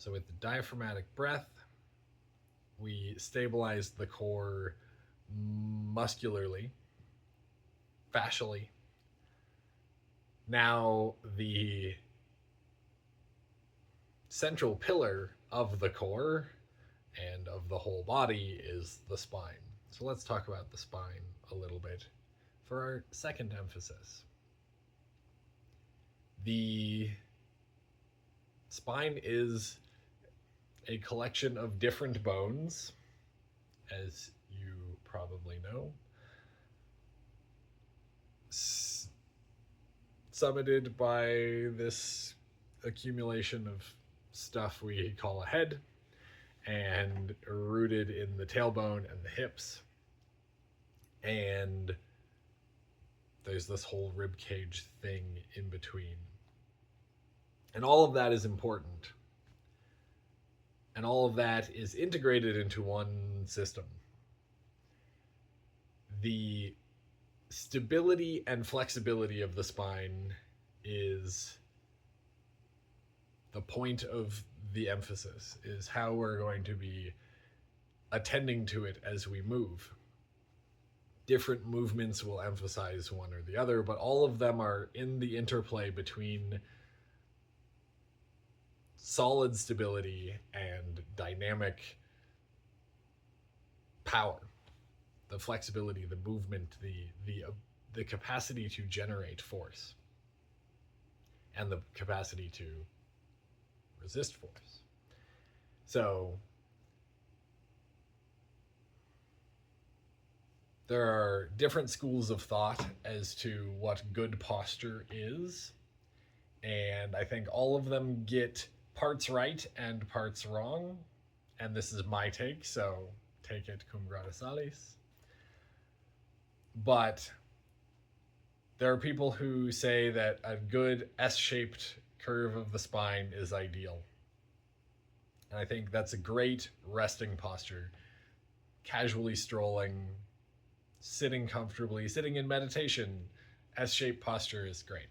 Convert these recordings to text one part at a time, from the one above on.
So with the diaphragmatic breath, we stabilize the core muscularly, fascially. Now the central pillar of the core and of the whole body is the spine. So let's talk about the spine a little bit for our second emphasis. The spine is a collection of different bones, as you probably know, summited by this accumulation of stuff we call a head, and rooted in the tailbone and the hips. And there's this whole rib cage thing in between. And all of that is important. And all of that is integrated into one system. The stability and flexibility of the spine is the point of the emphasis, is how we're going to be attending to it as we move. Different movements will emphasize one or the other, but all of them are in the interplay between solid stability and dynamic power. The flexibility, the movement, the capacity to generate force, and the capacity to resist force. So there are different schools of thought as to what good posture is, and I think all of them get parts right and parts wrong, and this is my take, so take it cum grata salis. But there are people who say that a good S-shaped curve of the spine is ideal. And I think that's a great resting posture. Casually strolling, sitting comfortably, sitting in meditation, S-shaped posture is great.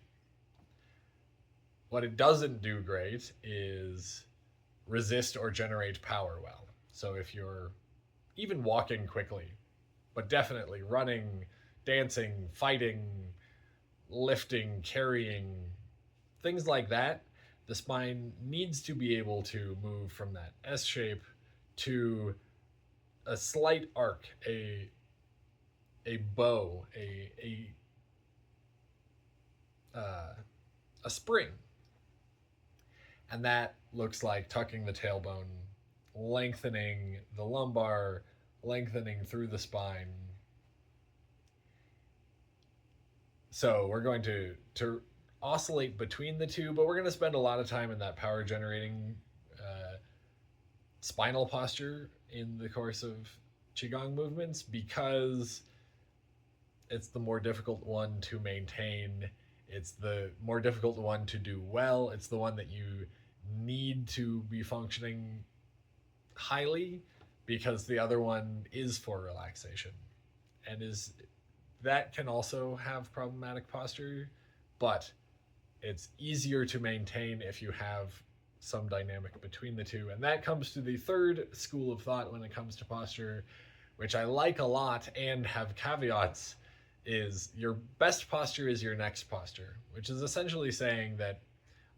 What it doesn't do great is resist or generate power well. So if you're even walking quickly, but definitely running, dancing, fighting, lifting, carrying, things like that, the spine needs to be able to move from that S shape to a slight arc, a bow, a spring. And that looks like tucking the tailbone, lengthening the lumbar, lengthening through the spine. So we're going to oscillate between the two, but we're going to spend a lot of time in that power generating spinal posture in the course of Qigong movements, because it's the more difficult one to maintain. It's the more difficult one to do well. It's the one that you need to be functioning highly, because the other one is for relaxation, and that can also have problematic posture, but it's easier to maintain if you have some dynamic between the two. And that comes to the third school of thought when it comes to posture, which I like a lot and have caveats, is your best posture is your next posture, which is essentially saying that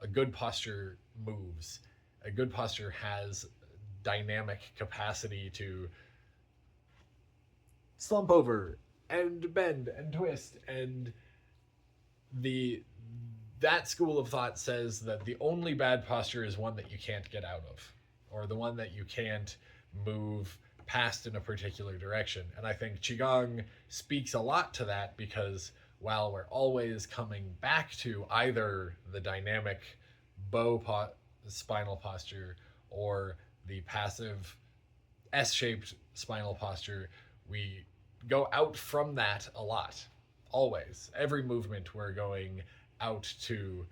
a good posture moves. A good posture has dynamic capacity to slump over and bend and twist, and that school of thought says that the only bad posture is one that you can't get out of, or the one that you can't move past in a particular direction. And I think Qigong speaks a lot to that, because while we're always coming back to either the dynamic spinal posture or the passive S-shaped spinal posture, we go out from that a lot. Always. Every movement we're going out to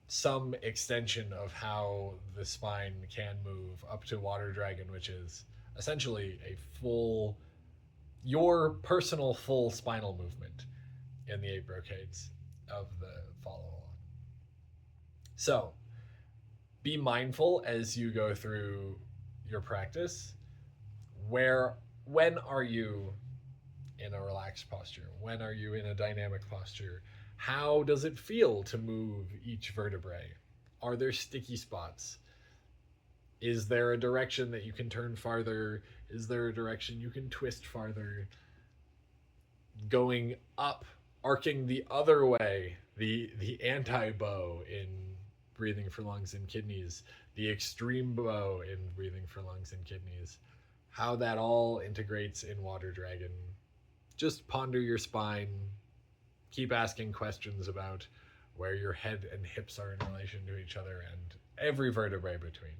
some extension of how the spine can move, up to Water Dragon, which is essentially your personal full spinal movement in the 8 brocades of the follow along. So, be mindful as you go through your practice. When are you in a relaxed posture? When are you in a dynamic posture? How does it feel to move each vertebrae? Are there sticky spots? Is there a direction that you can turn farther? Is there a direction you can twist farther? Going up, arcing the other way, the anti bow in breathing for lungs and kidneys, the extreme bow in breathing for lungs and kidneys, how that all integrates in Water Dragon. Just ponder your spine, keep asking questions about where your head and hips are in relation to each other and every vertebrae between.